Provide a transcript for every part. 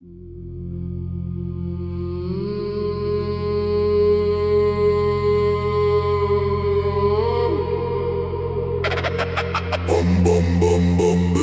Bum bum bum bum boo.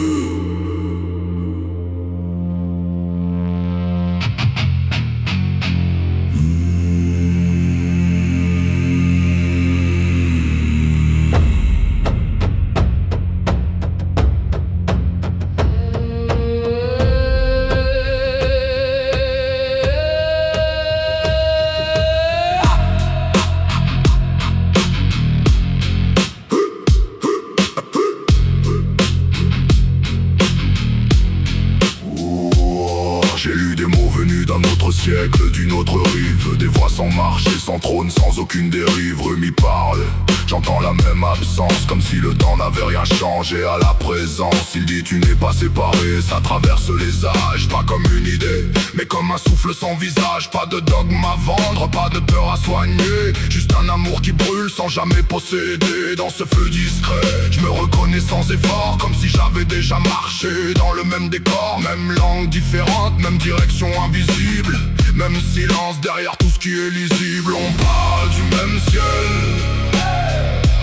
J'ai lu des mots venus d'un autre siècle, d'une autre rive. Des voix sans marcher, sans trône, sans aucune dérive. Rumi parle, j'entends la même absence, comme si le temps n'avait rien changé à la présence. Il dit tu n'es pas séparé, ça traverse les âges. Pas comme une idée, mais comme un souffle sans visage. Pas de dogme à vendre, pas de peur à soigner. Juste un amour qui brûle sans jamais posséder. Dans ce feu discret, je me reconnais sans effort, comme si j'avais déjà marché dans le même décor. Même langue différente, même direction invisible, même silence derrière tout ce qui est lisible. On parle du même ciel,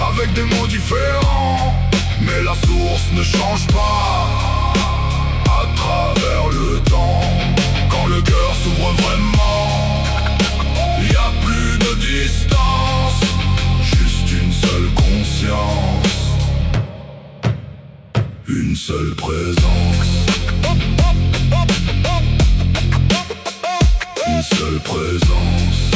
avec des mots différents, mais la source ne change pas. À travers le temps, quand le cœur s'ouvre vraiment, y a plus de distance, juste une seule conscience, une seule présence. Une seule présence.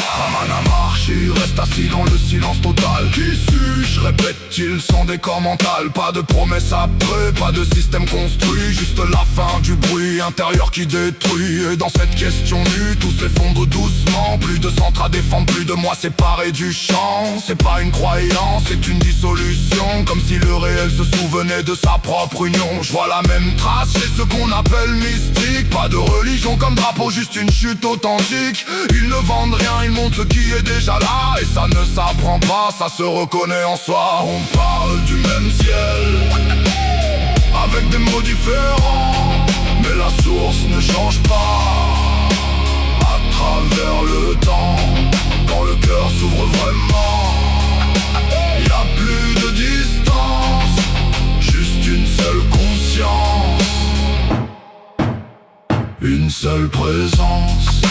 Ramana marche, il reste assis dans le silence total. Qui suis-je, répète-t-il sans décor mental. Pas de promesses après, pas de système construit, juste la fin du bruit intérieur qui détruit. Et dans cette question nue, tout s'effondre doucement. Plus de centre à défendre, plus de moi séparé du champ. C'est pas une croyance, c'est une dissolution. Comme si le réel se souvenait de sa propre union. Je vois la même trace chez ce qu'on appelle mystique. Pas de religion comme drapeau, juste une chute authentique. Ils ne vendent rien, ils montrent ce qui est déjà là. Et ça ne s'apprend pas, ça se reconnaît en soi. On parle du même ciel, avec des mots différents, mais la source ne change pas. À travers le temps, quand le cœur s'ouvre vraiment, y a plus de distance, juste une seule conscience, une seule présence.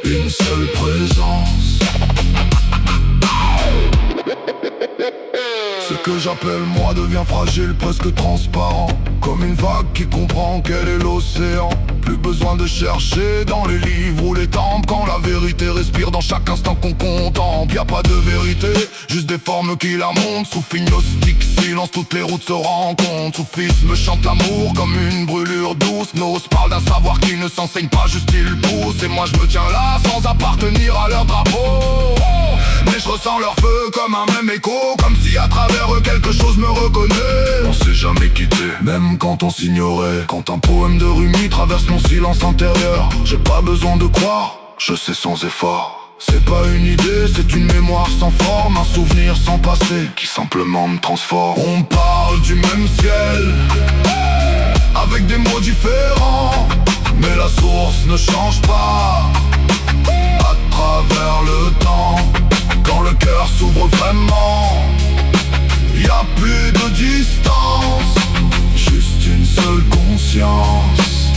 Une seule présence. Ce que j'appelle moi devient fragile, presque transparent, comme une vague qui comprend quel est l'océan. Plus besoin de chercher dans les livres ou les temples, quand la vérité respire dans chaque instant qu'on contemple. Y'a pas de vérité, juste des formes qui la montrent. Sous gnostique silence, toutes les routes se rencontrent. Soufisme chante l'amour comme une brûlure douce. Nos parle d'un savoir qui ne s'enseigne pas, juste il pousse. Et moi je me tiens là sans appartenir à leur drapeau, mais je ressens leur feu comme un même écho, comme si à travers eux quelque chose me reconnaît. On s'est jamais quitté, même quand on s'ignorait. Quand un poème de Rumi traverse mon silence intérieur, j'ai pas besoin de croire, je sais sans effort. C'est pas une idée, c'est une mémoire sans forme, un souvenir sans passé qui simplement me transforme. On parle du même ciel, avec des mots différents, mais la source ne change pas. À travers le temps, quand le cœur s'ouvre vraiment, y a plus de distance, juste une seule conscience,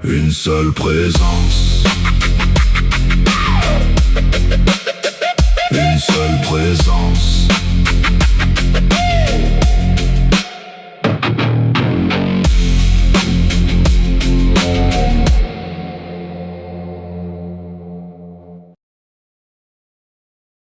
une seule présence. Une seule présence.